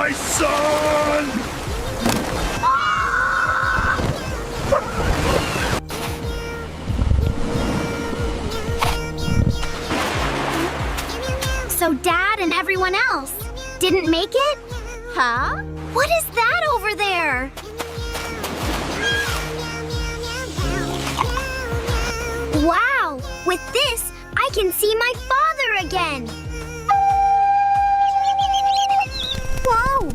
my son! So Dad and everyone else didn't make it? Huh? What is that over there? Wow! With this, I can see my father again! Whoa!